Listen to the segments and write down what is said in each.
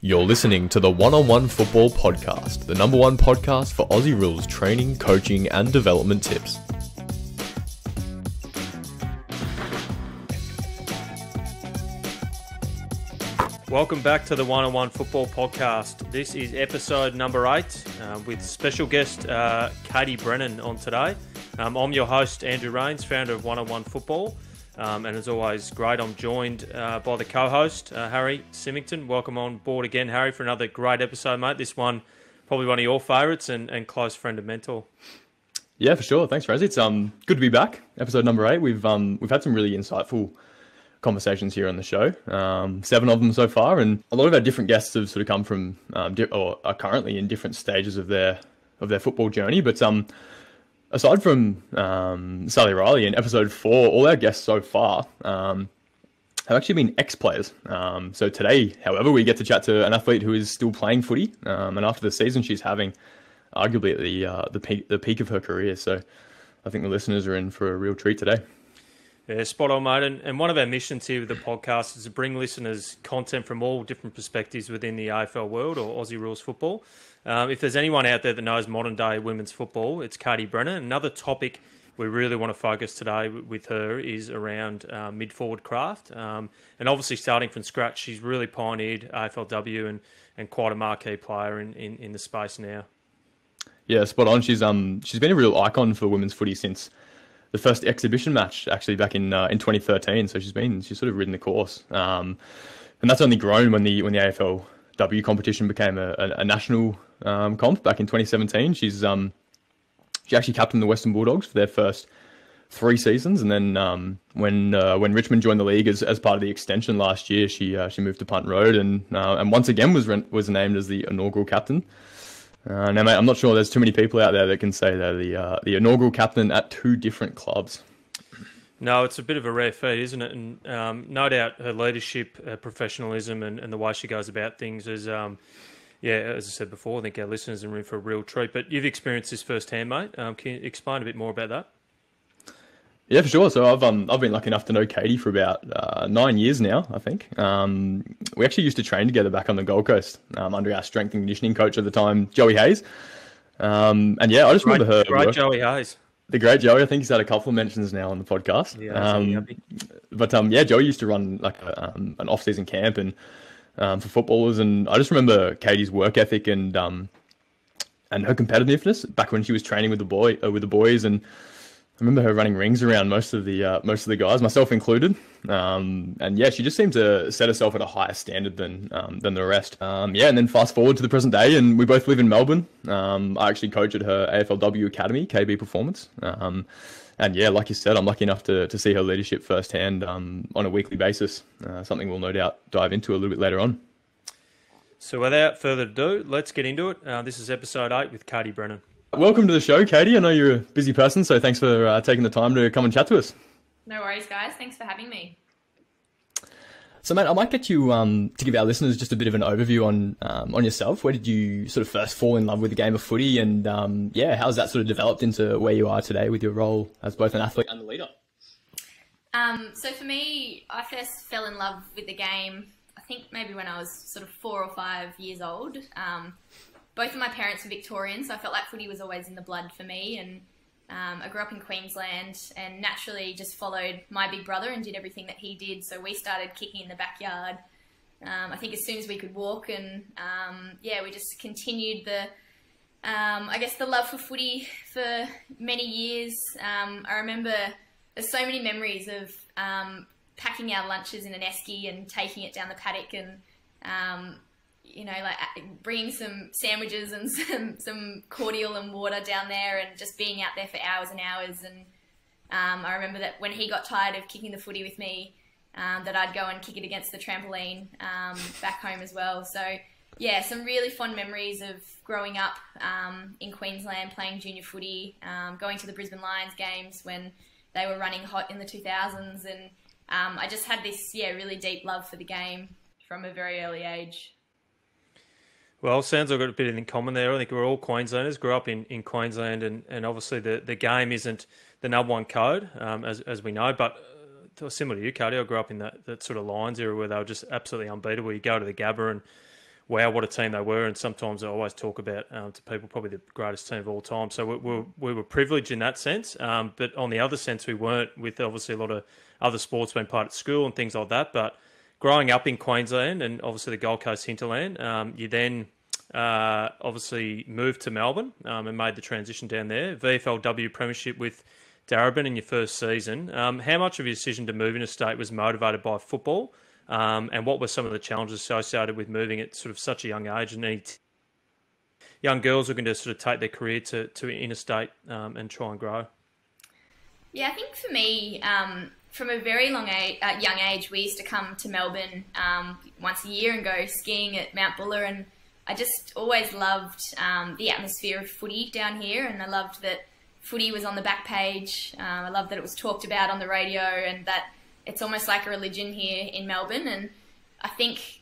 You're listening to the One-on-One Football Podcast, the number one podcast for Aussie Rules training, coaching and development tips. Welcome back to the One-on-One Football Podcast. This is episode number 8 with special guest Katie Brennan on today. I'm your host, Andrew Rains, founder of One-on-One Football. And as always, great, I'm joined by the co-host, Harry Symington. Welcome on board again, Harry, for another great episode, mate. This one, probably one of your favourites and close friend and mentor. Yeah, for sure. Thanks, Raz. It's good to be back. Episode number 8. We've had some really insightful conversations here on the show. 7 of them so far, and a lot of our different guests have sort of come from or are currently in different stages of their football journey. But aside from Sally Riley in episode 4, all our guests so far have actually been ex-players. So today, however, we get to chat to an athlete who is still playing footy, and after the season she's having, arguably at the peak of her career. So I think the listeners are in for a real treat today. Yeah, spot on, mate. And one of our missions here with the podcast is to bring listeners content from all different perspectives within the AFL world or Aussie Rules football. If there's anyone out there that knows modern-day women's football, it's Katie Brennan. Another topic we really want to focus today with her is around mid-forward craft. And obviously, starting from scratch, she's really pioneered AFLW and quite a marquee player in the space now. Yeah, spot on. She's been a real icon for women's footy since the first exhibition match, actually back in 2013. So she's sort of ridden the course, and that's only grown when the AFLW competition became a national comp back in 2017. She actually captained the Western Bulldogs for their first 3 seasons, and then when Richmond joined the league as part of the extension last year, she moved to Punt Road and once again was named as the inaugural captain. Now, mate, I'm not sure there's too many people out there that can say they're the inaugural captain at 2 different clubs. No, it's a bit of a rare feat, isn't it? And no doubt her leadership, her professionalism and the way she goes about things is, as I said before, I think our listeners are in for a real treat. But you've experienced this firsthand, mate. Can you explain a bit more about that? Yeah, for sure. So I've been lucky enough to know Katie for about 9 years now, I think. We actually used to train together back on the Gold Coast under our strength and conditioning coach at the time, Joey Hayes. And yeah, I just remember her. Great Joey Hayes. The great Joey. I think he's had a couple of mentions now on the podcast. Yeah, Joey used to run like an off-season camp and for footballers, and I just remember Katie's work ethic and her competitiveness back when she was training with the boys, and I remember her running rings around most of the guys, myself included. And yeah, she just seemed to set herself at a higher standard than the rest. And then fast forward to the present day, and we both live in Melbourne. I actually coach at her AFLW Academy, KB Performance. And yeah, like you said, I'm lucky enough to see her leadership firsthand on a weekly basis. Something we'll no doubt dive into a little bit later on. So without further ado, let's get into it. This is episode 8 with Katie Brennan. Welcome to the show, Katie. I know you're a busy person, so thanks for taking the time to come and chat to us. No worries, guys. Thanks for having me. So, mate, I might get you to give our listeners just a bit of an overview on yourself. Where did you sort of first fall in love with the game of footy, and how's that sort of developed into where you are today with your role as both an athlete and a leader? So for me, I first fell in love with the game, I think maybe when I was sort of 4 or 5 years old. Both of my parents were Victorian, so I felt like footy was always in the blood for me. And I grew up in Queensland and naturally just followed my big brother and did everything that he did. So we started kicking in the backyard, I think as soon as we could walk. And we just continued the love for footy for many years. I remember there's so many memories of packing our lunches in an esky and taking it down the paddock and bringing some sandwiches and some cordial and water down there and just being out there for hours and hours. And I remember that when he got tired of kicking the footy with me, that I'd go and kick it against the trampoline back home as well. So yeah, some really fond memories of growing up in Queensland, playing junior footy, going to the Brisbane Lions games when they were running hot in the 2000s. And I just had this really deep love for the game from a very early age. Well, sounds like we've got a bit in common there. I think we're all Queenslanders, grew up in Queensland, and obviously the game isn't the number one code, as we know, but similar to you, Katie, I grew up in that sort of Lions era where they were just absolutely unbeatable. You go to the Gabba and wow, what a team they were. And sometimes I always talk about to people probably the greatest team of all time. So we were privileged in that sense. But on the other sense, we weren't, with obviously a lot of other sports being played at school and things like that. But growing up in Queensland and obviously the Gold Coast hinterland, you then obviously moved to Melbourne and made the transition down there. VFLW premiership with Darebin in your first season. How much of your decision to move interstate was motivated by football? And what were some of the challenges associated with moving at sort of such a young age and any young girls looking to sort of take their career to interstate and try and grow? Yeah, I think for me, from a very young age, we used to come to Melbourne once a year and go skiing at Mount Buller, and I just always loved the atmosphere of footy down here, and I loved that footy was on the back page. I loved that it was talked about on the radio, and that it's almost like a religion here in Melbourne. And I think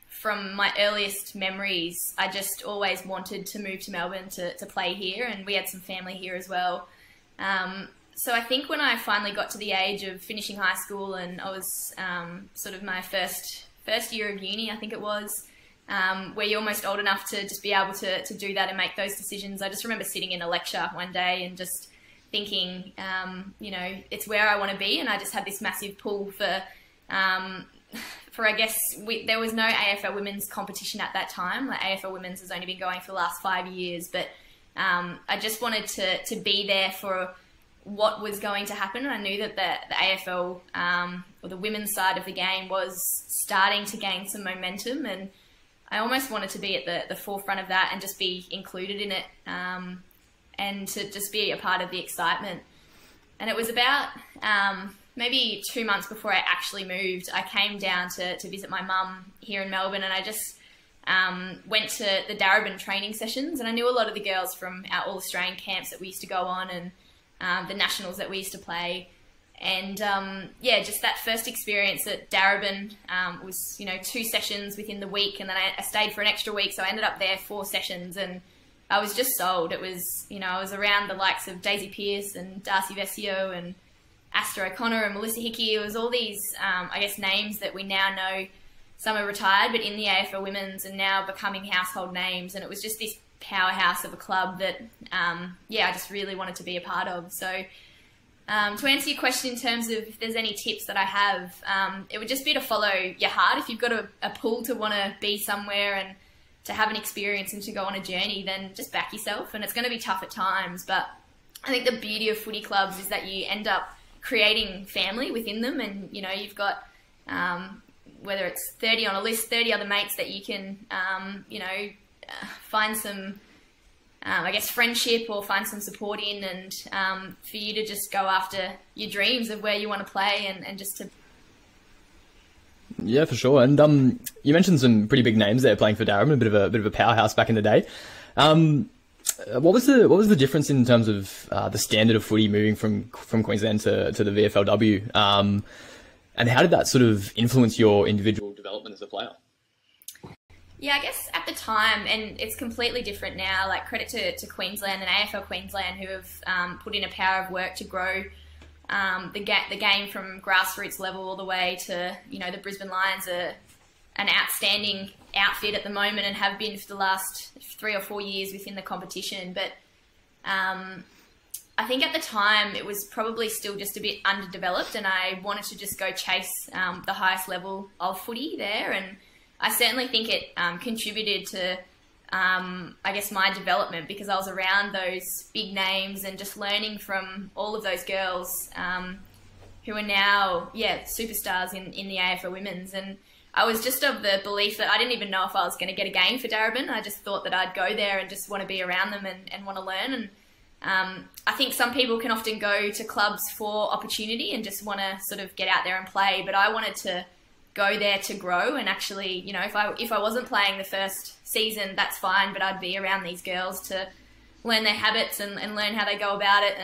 from my earliest memories, I just always wanted to move to Melbourne to play here, and we had some family here as well. So I think when I finally got to the age of finishing high school, and I was sort of my first year of uni, I think it was, where you're almost old enough to just be able to do that and make those decisions. I just remember sitting in a lecture one day and just thinking, you know, it's where I want to be. And I just had this massive pull for I guess, there was no AFL women's competition at that time. Like, AFL women's has only been going for the last 5 years, but I just wanted to be there for what was going to happen. And I knew that the AFL, or the women's side of the game, was starting to gain some momentum, and I almost wanted to be at the forefront of that and just be included in it, and to just be a part of the excitement. And it was about maybe 2 months before I actually moved, I came down to visit my mum here in Melbourne, and I just went to the Darebin training sessions, and I knew a lot of the girls from our All-Australian camps that we used to go on, and the nationals that we used to play. And yeah, just that first experience at Darebin was, you know, 2 sessions within the week, and then I stayed for an extra week, so I ended up there 4 sessions, and I was just sold. It was, you know, I was around the likes of Daisy Pearce and Darcy Vesio and Asta O'Connor and Melissa Hickey. It was all these, I guess, names that we now know. Some are retired, but in the AFL Women's and now becoming household names. And it was just this powerhouse of a club that, yeah, I just really wanted to be a part of. So to answer your question in terms of if there's any tips that I have, it would just be to follow your heart. If you've got a pull to want to be somewhere and to have an experience and to go on a journey, then just back yourself. And it's going to be tough at times, but I think the beauty of footy clubs is that you end up creating family within them, and you know, you've got whether it's 30 on a list, 30 other mates that you can you know, find some I guess friendship or find some support in, and for you to just go after your dreams of where you want to play, and just to... Yeah, for sure. And you mentioned some pretty big names there playing for Darebin, a bit of a powerhouse back in the day. What was the difference in terms of the standard of footy moving from Queensland to the VFLW, and how did that sort of influence your individual development as a player? Yeah, I guess at the time, and it's completely different now, like credit to Queensland and AFL Queensland, who have put in a power of work to grow the game from grassroots level all the way to, you know, the Brisbane Lions are an outstanding outfit at the moment and have been for the last 3 or 4 years within the competition. But I think at the time it was probably still just a bit underdeveloped, and I wanted to just go chase the highest level of footy there. And I certainly think it contributed to, I guess, my development, because I was around those big names and just learning from all of those girls who are now, yeah, superstars in the AFL Women's. And I was just of the belief that I didn't even know if I was going to get a game for Darebin. I just thought that I'd go there and just want to be around them and want to learn. And I think some people can often go to clubs for opportunity and just want to sort of get out there and play. But I wanted to go there to grow, and actually, you know, if I wasn't playing the first season, that's fine, but I'd be around these girls to learn their habits and learn how they go about it,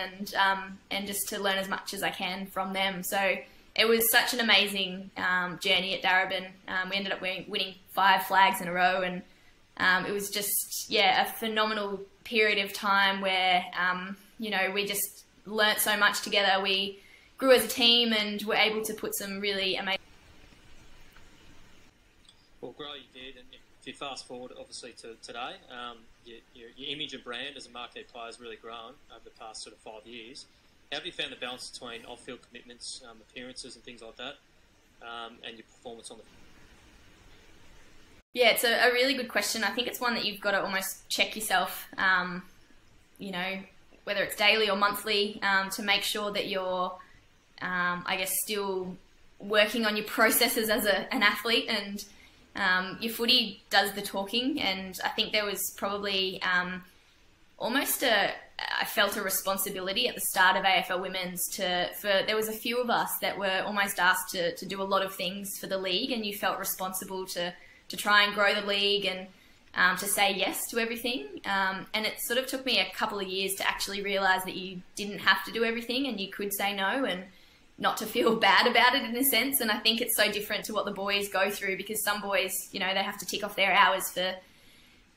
and just to learn as much as I can from them. So it was such an amazing journey at Darebin. We ended up winning 5 flags in a row, and it was just, yeah, a phenomenal period of time where, you know, we just learnt so much together. We grew as a team and were able to put some really amazing... Well, grow you did, and if you fast forward, obviously, to today, your image and brand as a marquee player has really grown over the past sort of 5 years. How have you found the balance between off-field commitments, appearances and things like that, and your performance on the... Yeah, it's a really good question. I think it's one that you've got to almost check yourself, you know, whether it's daily or monthly, to make sure that you're, I guess, still working on your processes as an athlete, and your footy does the talking. And I think there was probably I felt a responsibility at the start of AFL Women's there was a few of us that were almost asked to do a lot of things for the league, and you felt responsible to try and grow the league and to say yes to everything. And it sort of took me a couple of years to actually realise that you didn't have to do everything and you could say no, and not to feel bad about it in a sense. And I think it's so different to what the boys go through, because some boys, you know, they have to tick off their hours for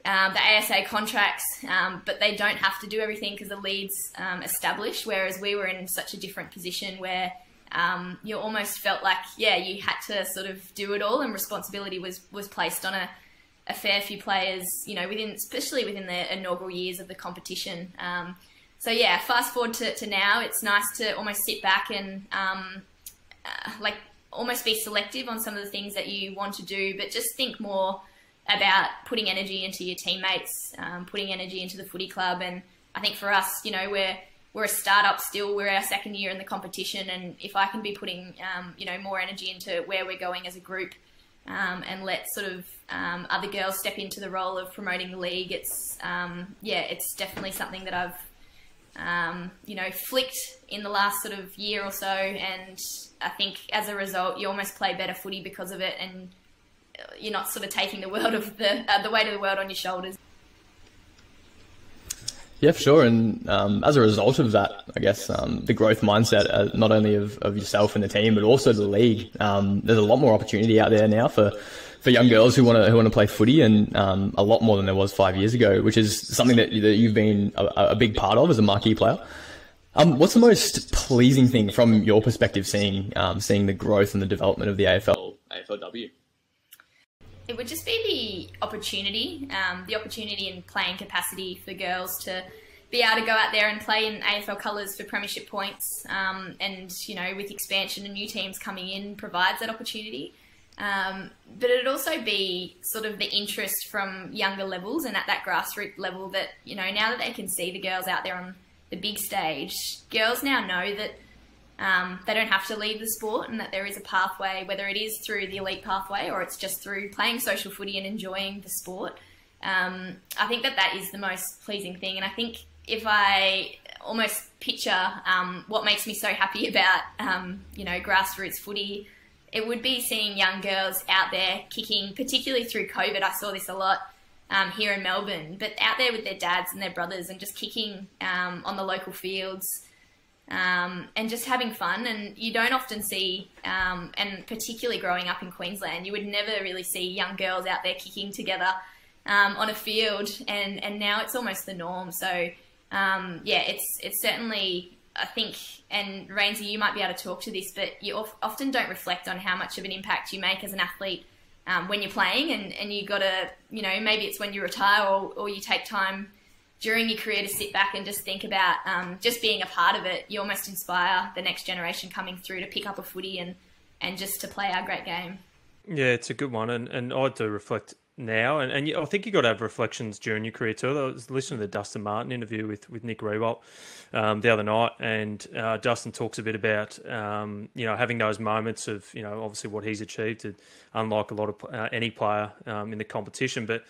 the ASA contracts, but they don't have to do everything because the league's established, whereas we were in such a different position where you almost felt like, yeah, you had to sort of do it all, and responsibility was placed on a fair few players, you know, especially within the inaugural years of the competition. So yeah, fast forward to now, it's nice to almost sit back and like almost be selective on some of the things that you want to do, but just think more about putting energy into your teammates, putting energy into the footy club. And I think for us, you know, we're a startup still. We're our second year in the competition, and if I can be putting you know, more energy into where we're going as a group, and let sort of other girls step into the role of promoting the league, it's yeah, it's definitely something that I've you know, flicked in the last sort of year or so, and I think as a result you almost play better footy because of it, and you're not sort of taking the world of the weight of the world on your shoulders. Yeah, for sure. And as a result of that, I guess the growth mindset, not only of yourself and the team, but also the league. There's a lot more opportunity out there now for young girls who want to play footy, and a lot more than there was 5 years ago, which is something that you've been a big part of as a marquee player. What's the most pleasing thing from your perspective, seeing the growth and the development of the AFLW? It would just be the opportunity in playing capacity for girls to be able to go out there and play in AFL colours for premiership points, and, you know, with expansion and new teams coming in, provides that opportunity. But it'd also be sort of the interest from younger levels and at that grassroots level that, you know, now that they can see the girls out there on the big stage, girls now know that they don't have to leave the sport, and that there is a pathway, whether it is through the elite pathway or it's just through playing social footy and enjoying the sport. I think that is the most pleasing thing. And I think if I almost picture what makes me so happy about, you know, grassroots footy, it would be seeing young girls out there kicking, particularly through COVID. I saw this a lot here in Melbourne, but out there with their dads and their brothers and just kicking on the local fields, and just having fun. And you don't often see, and particularly growing up in Queensland, you would never really see young girls out there kicking together on a field, and now it's almost the norm. So yeah, it's certainly, I think, and Rainsy, you might be able to talk to this, but you often don't reflect on how much of an impact you make as an athlete when you're playing, and you got to, you know, maybe it's when you retire or you take time during your career to sit back and just think about just being a part of it. You almost inspire the next generation coming through to pick up a footy and just to play our great game. Yeah, it's a good one, and I do reflect now, and I think you got to have reflections during your career too. I was listening to the Dustin Martin interview with Nick Rewalt the other night, and Dustin talks a bit about you know, having those moments of, you know, obviously what he's achieved, unlike a lot of any player in the competition, but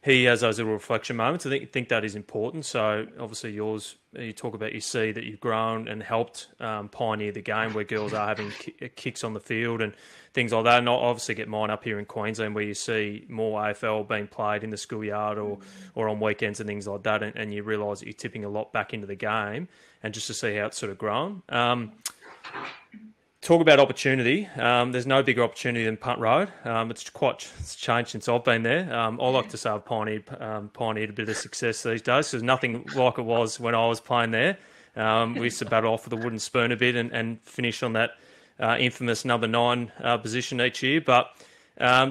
he has those little reflection moments. I think that is important. So obviously yours, you talk about, you see that you've grown and helped pioneer the game where girls are having kicks on the field and things like that. And I obviously get mine up here in Queensland where you see more AFL being played in the schoolyard or on weekends and things like that. And you realise that you're tipping a lot back into the game, and just to see how it's sort of grown. Talk about opportunity. There's no bigger opportunity than Punt Road. It's changed since I've been there. I like to say I've pioneered a bit of success these days. There's nothing like it was when I was playing there. We used to battle off with a wooden spoon a bit and finish on that infamous number 9 position each year. But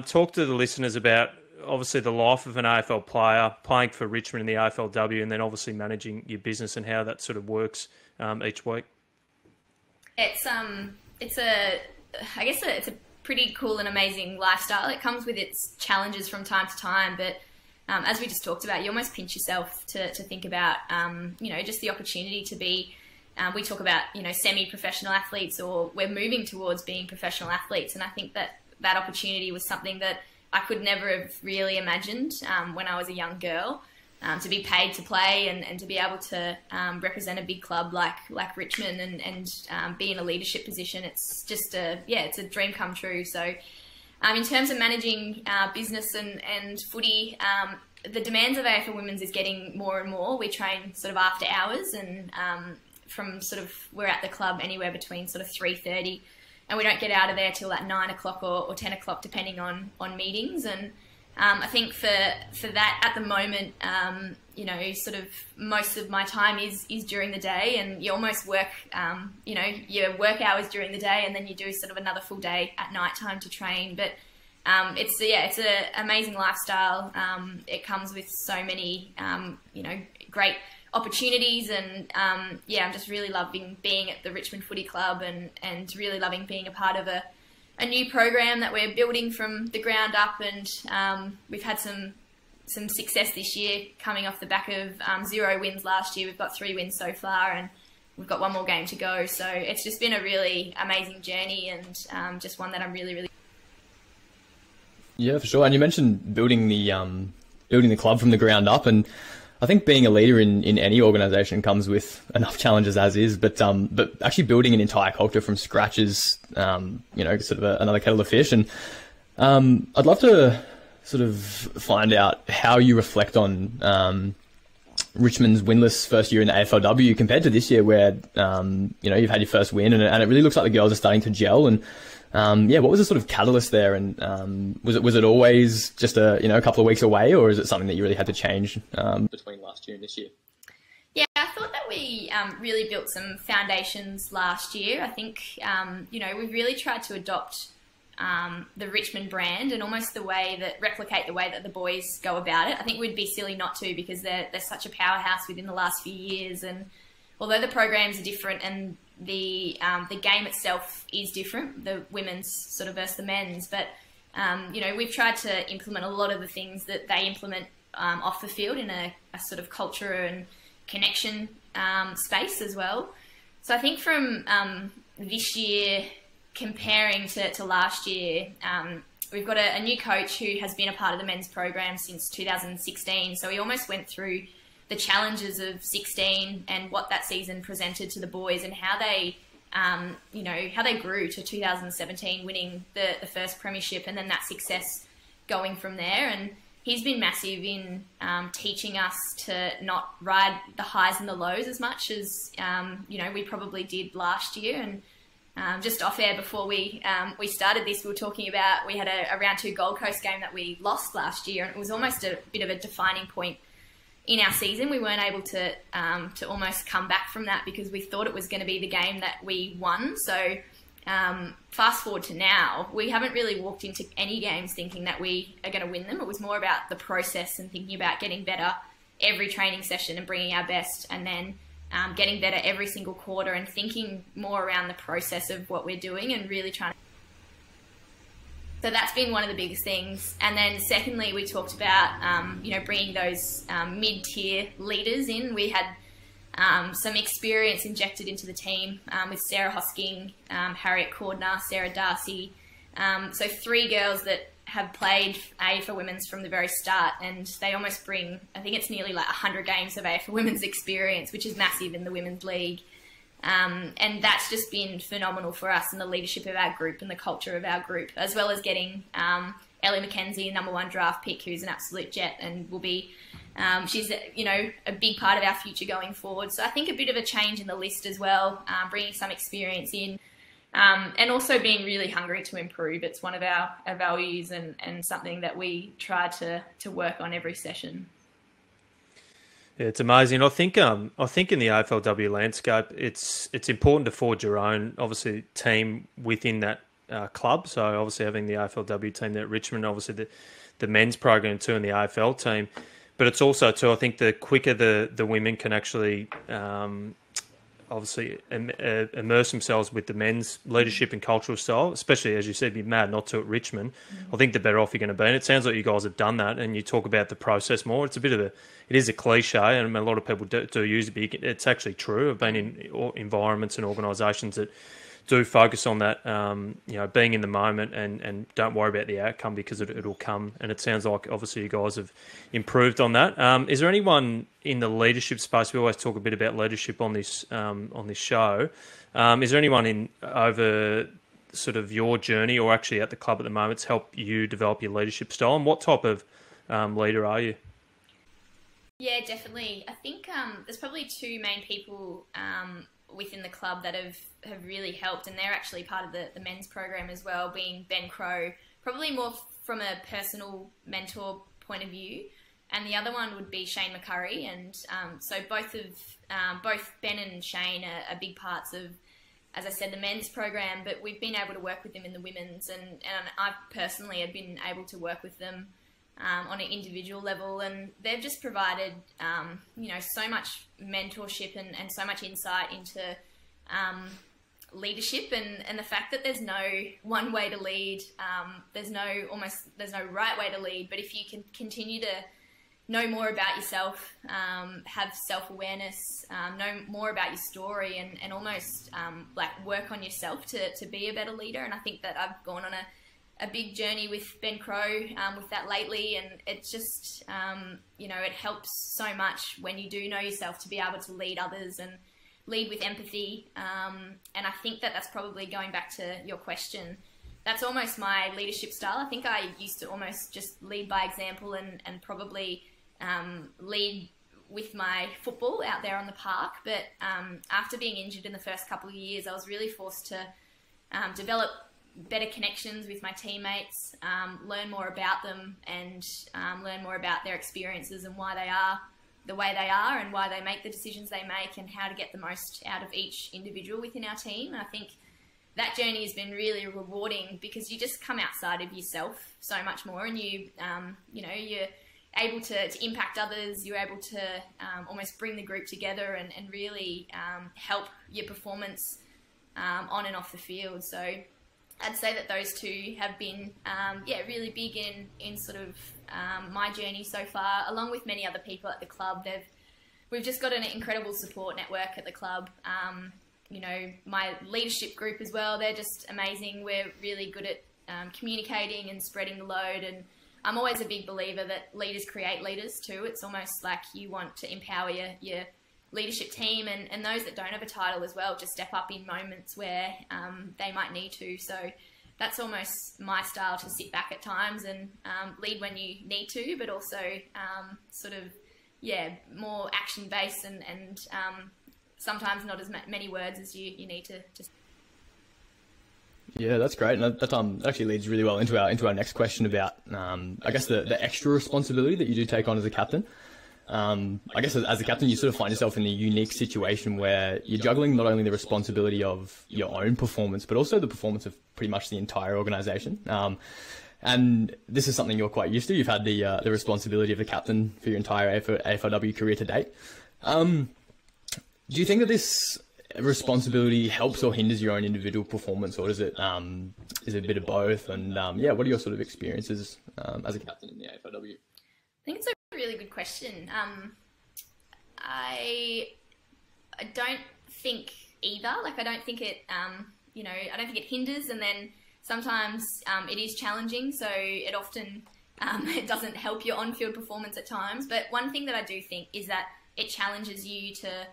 talk to the listeners about obviously the life of an AFL player, playing for Richmond in the AFLW, and then obviously managing your business and how that sort of works each week? It's a pretty cool and amazing lifestyle. It comes with its challenges from time to time, but as we just talked about, you almost pinch yourself to think about, just the opportunity to be. We talk about, semi-professional athletes, or we're moving towards being professional athletes, and I think that opportunity was something that I could never have really imagined when I was a young girl. To be paid to play and to be able to represent a big club like Richmond and be in a leadership position, it's just it's a dream come true. So in terms of managing business and footy, the demands of AFL Women's is getting more and more. We train sort of after hours, and we're at the club anywhere between sort of 3:30, and we don't get out of there till at 9 o'clock or 10 o'clock, depending on meetings. And I think for that at the moment, sort of most of my time is during the day, and you almost work, your work hours during the day, and then you do sort of another full day at night time to train. But it's an amazing lifestyle. It comes with so many, great opportunities, and I'm just really loving being at the Richmond Footy Club, and really loving being a part of a new program that we're building from the ground up. And we've had some success this year, coming off the back of 0 wins last year. We've got 3 wins so far, and we've got 1 more game to go. So it's just been a really amazing journey, and just one that I'm really, really... Yeah, for sure. And you mentioned building the club from the ground up, and I think being a leader in any organisation comes with enough challenges as is, but actually building an entire culture from scratch is, sort of another kettle of fish. And I'd love to sort of find out how you reflect on Richmond's winless first year in the AFLW compared to this year, where you've had your first win, and it really looks like the girls are starting to gel. And what was the sort of catalyst there? And was it always just a couple of weeks away, or is it something that you really had to change between last year and this year? Yeah, I thought that we really built some foundations last year. I think we've really tried to adopt the Richmond brand, and almost replicate the way that the boys go about it. I think we'd be silly not to, because they're such a powerhouse within the last few years. And although the programs are different and the game itself is different, the women's sort of versus the men's, but we've tried to implement a lot of the things that they implement off the field in a sort of culture and connection space as well. So I think from this year comparing to last year, we've got a new coach who has been a part of the men's program since 2016. So we almost went through the challenges of 16 and what that season presented to the boys, and how they, how they grew to 2017, winning the first premiership, and then that success going from there. And he's been massive in teaching us to not ride the highs and the lows as much as, we probably did last year. And just off air before we started this, we were talking about, we had a round 2 Gold Coast game that we lost last year, and it was almost a bit of a defining point in our season. We weren't able to almost come back from that, because we thought it was going to be the game that we won. So fast forward to now, we haven't really walked into any games thinking that we are going to win them. It was more about the process and thinking about getting better every training session and bringing our best, and then getting better every single quarter, and thinking more around the process of what we're doing, and really trying to... So that's been one of the biggest things. And then secondly, we talked about, bringing those mid-tier leaders in. We had some experience injected into the team with Sarah Hosking, Harriet Cordner, Sarah Darcy. So 3 girls that have played AFL Women's from the very start, and they almost bring, I think it's nearly like 100 games of AFL Women's experience, which is massive in the Women's League. And that's just been phenomenal for us, and the leadership of our group and the culture of our group, as well as getting Ellie McKenzie, #1 draft pick, who's an absolute jet, and will be, she's a big part of our future going forward. So I think a bit of a change in the list as well, bringing some experience in, and also being really hungry to improve. It's one of our values, and something that we try to work on every session. Yeah, it's amazing. I think in the AFLW landscape, it's important to forge your own, obviously, team within that club. So obviously having the AFLW team there at Richmond, obviously the men's program too and the AFL team. But it's also too, I think the quicker the women can actually obviously immerse themselves with the men's leadership and cultural style, especially, as you said, be mad not to at Richmond, I think the better off you're going to be. And it sounds like you guys have done that, and you talk about the process more. It's it is a cliche, and a lot of people do use it, but it's actually true. I've been in environments and organisations that do focus on that, being in the moment and don't worry about the outcome, because it'll come. And it sounds like obviously you guys have improved on that. Is there anyone in the leadership space? We always talk a bit about leadership on this show. Is there anyone in over sort of your journey, or actually at the club at the moment, to help you develop your leadership style? And what type of leader are you? Yeah, definitely. I think there's probably two main people within the club that have really helped, and they're actually part of the men's program as well, being Ben Crowe, probably more from a personal mentor point of view, and the other one would be Shane McCurry. And so both Ben and Shane are big parts of, as I said, the men's program, but we've been able to work with them in the women's, and I personally have been able to work with them on an individual level, and they've just provided so much mentorship and so much insight into leadership, and the fact that there's no one way to lead. There's no right way to lead, but if you can continue to know more about yourself, have self-awareness, know more about your story, and almost work on yourself to be a better leader. And I think that I've gone on a big journey with Ben Crowe with that lately, and it's just it helps so much when you do know yourself to be able to lead others and lead with empathy. And I think that that's probably, going back to your question, that's almost my leadership style. I think I used to almost just lead by example and probably lead with my football out there on the park. But after being injured in the first couple of years, I was really forced to develop better connections with my teammates, learn more about them, and learn more about their experiences and why they are the way they are, and why they make the decisions they make, and how to get the most out of each individual within our team. And I think that journey has been really rewarding, because you just come outside of yourself so much more, and you're able to impact others. You're able to almost bring the group together and really help your performance on and off the field. So I'd say that those two have been really big in sort of my journey so far, along with many other people at the club. We've just got an incredible support network at the club. My leadership group as well, they're just amazing. We're really good at communicating and spreading the load, and I'm always a big believer that leaders create leaders too. It's almost like you want to empower your leadership team, and those that don't have a title as well, just step up in moments where they might need to. So that's almost my style, to sit back at times and lead when you need to, but also more action based and sometimes not as many words as you need to just. Yeah, that's great, and that actually leads really well into our next question about I guess the extra responsibility that you do take on as a captain. I guess as a captain, you sort of find yourself in a unique situation where you're juggling not only the responsibility of your own performance, but also the performance of pretty much the entire organisation. And this is something you're quite used to. You've had the responsibility of the captain for your entire AFLW career to date. Do you think that this responsibility helps or hinders your own individual performance, or is it a bit of both? And what are your sort of experiences as a captain in the AFLW? I think it's a really good question. I don't think either. I don't think it, I don't think it hinders, and then sometimes it is challenging. So it often it doesn't help your on-field performance at times. But one thing that I do think is that it challenges you to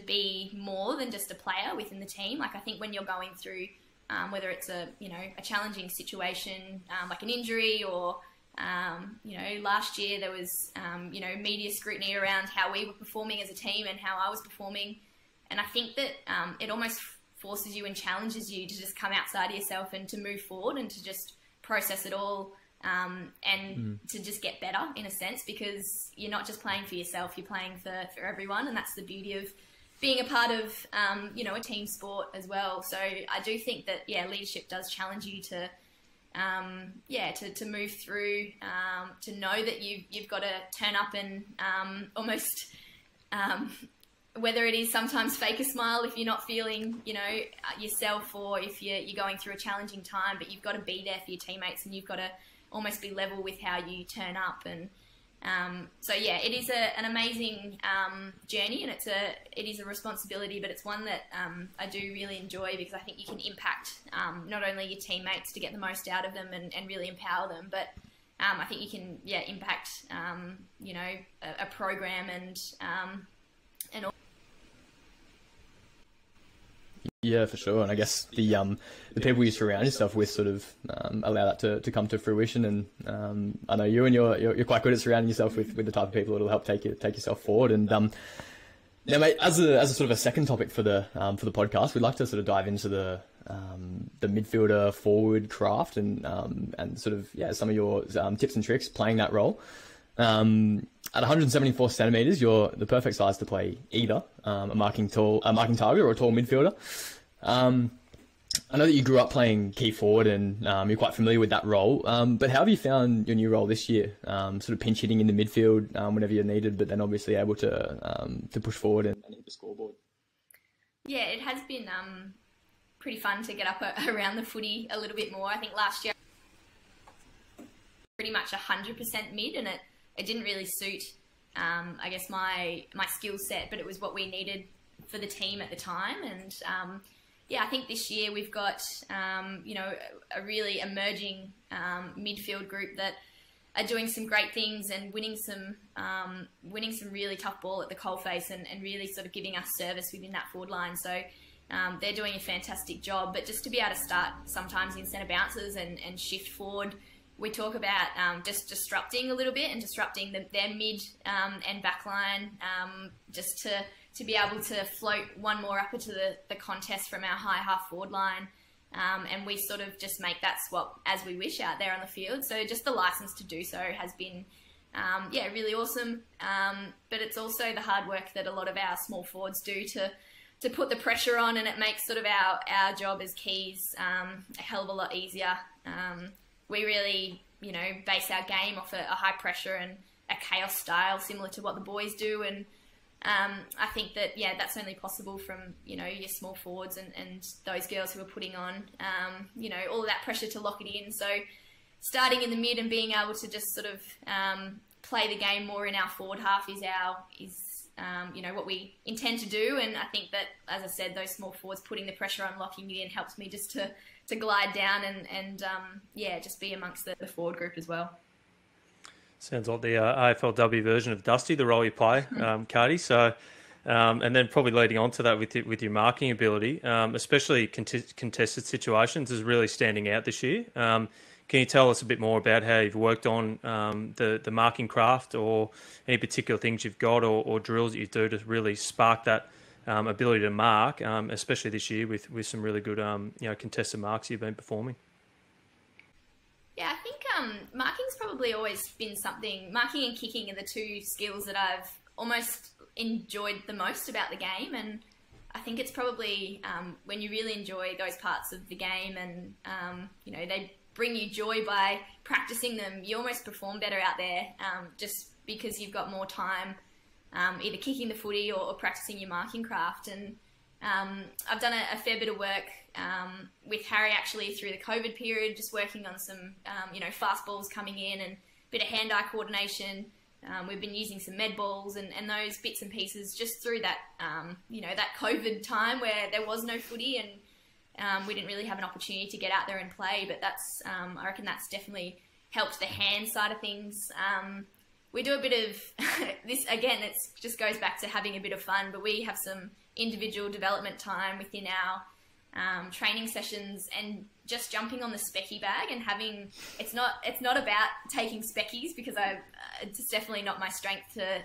be more than just a player within the team. I think when you're going through whether it's a challenging situation like an injury, or last year there was, media scrutiny around how we were performing as a team and how I was performing. And I think that it almost forces you and challenges you to just come outside of yourself and to move forward and to just process it all and to just get better in a sense, because you're not just playing for yourself, you're playing for everyone. And that's the beauty of being a part of, a team sport as well. So I do think that, leadership does challenge you to to move through, to know that you've got to turn up and almost, whether it is sometimes fake a smile if you're not feeling, yourself, or if you're going through a challenging time, but you've got to be there for your teammates, and you've got to almost be level with how you turn up. And it is an amazing journey, and it is a responsibility, but it's one that I do really enjoy, because I think you can impact not only your teammates to get the most out of them and really empower them, but I think you can impact a program and all. Yeah, for sure. And I guess the people you surround yourself with sort of allow that to come to fruition. And I know you're quite good at surrounding yourself with the type of people that'll help take yourself forward. And now, mate, as a sort of a second topic for the podcast, we'd like to sort of dive into the midfielder forward craft and sort of some of your tips and tricks playing that role. At 174 centimeters, you're the perfect size to play either a marking target or a tall midfielder. I know that you grew up playing key forward, and you're quite familiar with that role. But how have you found your new role this year? Sort of pinch hitting in the midfield whenever you're needed, but then obviously able to push forward and hit the scoreboard. Yeah, it has been pretty fun to get up around the footy a little bit more. I think last year pretty much 100% mid, and it didn't really suit, I guess, my skill set, but it was what we needed for the team at the time. And I think this year we've got a really emerging midfield group that are doing some great things and winning some really tough ball at the coalface and really sort of giving us service within that forward line. So they're doing a fantastic job. But just to be able to start sometimes in centre bounces and shift forward, we talk about just disrupting a little bit and disrupting their mid and back line, just to be able to float one more up into the contest from our high half forward line. And we sort of just make that swap as we wish out there on the field. So just the license to do so has been, really awesome. But it's also the hard work that a lot of our small forwards do to put the pressure on, and it makes sort of our job as keys a hell of a lot easier. We really, base our game off a high pressure and a chaos style similar to what the boys do. And I think that, that's only possible from, your small forwards and those girls who are putting on, all of that pressure to lock it in. So starting in the mid and being able to just sort of play the game more in our forward half is what we intend to do. And I think that, as I said, those small forwards putting the pressure on, locking it in, helps me just to glide down and just be amongst the forward group as well. Sounds like the AFLW version of Dusty, the role you play, Katie. So, and then probably leading on to that with your marking ability, especially contested situations, is really standing out this year. Can you tell us a bit more about how you've worked on the marking craft, or any particular things you've got or drills that you do to really spark that ability to mark, especially this year with some really good contested marks you've been performing? Yeah, I think marking's probably always been something. Marking and kicking are the two skills that I've almost enjoyed the most about the game, and I think it's probably when you really enjoy those parts of the game and they bring you joy by practicing them, you almost perform better out there, just because you've got more time either kicking the footy or practicing your marking craft. And I've done a fair bit of work with Harry actually through the COVID period, just working on some fast balls coming in and a bit of hand-eye coordination. We've been using some med balls and those bits and pieces just through that that COVID time where there was no footy and we didn't really have an opportunity to get out there and play. But that's I reckon that's definitely helped the hand side of things. We do a bit of this again. It just goes back to having a bit of fun. But we have some individual development time within our training sessions and just jumping on the specky bag and having. It's not about taking speckies, because it's definitely not my strength to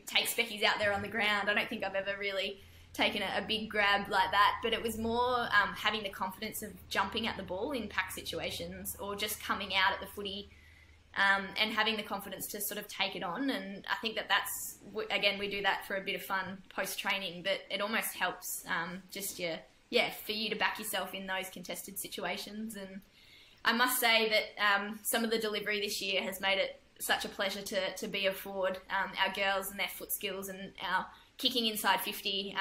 take speckies out there on the ground. I don't think I've ever really taken a big grab like that, but it was more having the confidence of jumping at the ball in pack situations or just coming out at the footy and having the confidence to sort of take it on. And I think that's, again, we do that for a bit of fun post-training, but it almost helps for you to back yourself in those contested situations. And I must say that some of the delivery this year has made it such a pleasure to be a forward. Our girls and their foot skills and our kicking inside 50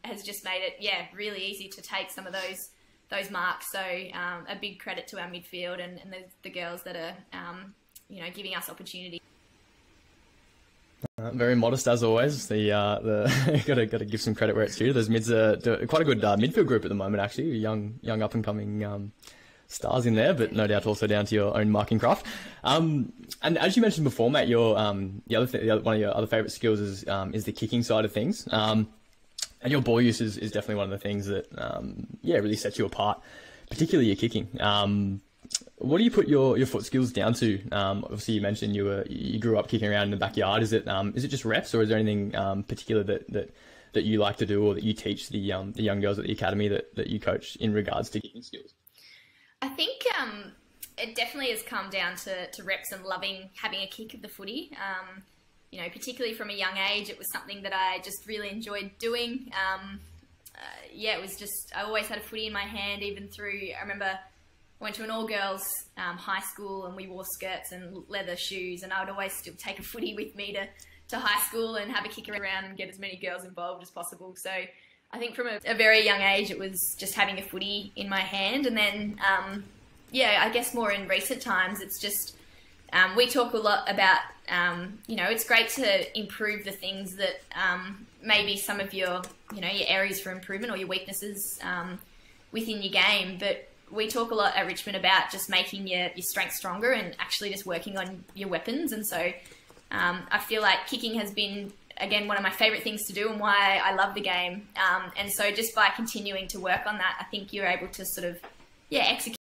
has just made it, really easy to take some of those marks. So a big credit to our midfield and the girls that are, giving us opportunity. Very modest as always. The got to give some credit where it's due. Those mids are quite a good midfield group at the moment. Actually, young up and coming stars in there, but no doubt also down to your own marking craft. And as you mentioned before, Matt, your one of your other favourite skills is the kicking side of things. And your ball use is definitely one of the things that really sets you apart, particularly your kicking. What do you put your foot skills down to? Obviously, you mentioned you grew up kicking around in the backyard. Is it just reps, or is there anything particular that you like to do, or that you teach the young girls at the academy that you coach in regards to kicking skills? I think it definitely has come down to reps and loving having a kick of the footy. Particularly from a young age, it was something that I just really enjoyed doing. It was just, I always had a footy in my hand, even through, I remember I went to an all-girls high school and we wore skirts and leather shoes, and I would always still take a footy with me to high school and have a kick around and get as many girls involved as possible. So I think from a very young age, it was just having a footy in my hand. And then, I guess more in recent times, it's just, we talk a lot about, it's great to improve the things that maybe some of your areas for improvement or your weaknesses within your game. But we talk a lot at Richmond about just making your strength stronger and actually just working on your weapons. And so I feel like kicking has been, again, one of my favourite things to do and why I love the game. And so just by continuing to work on that, I think you're able to sort of, execute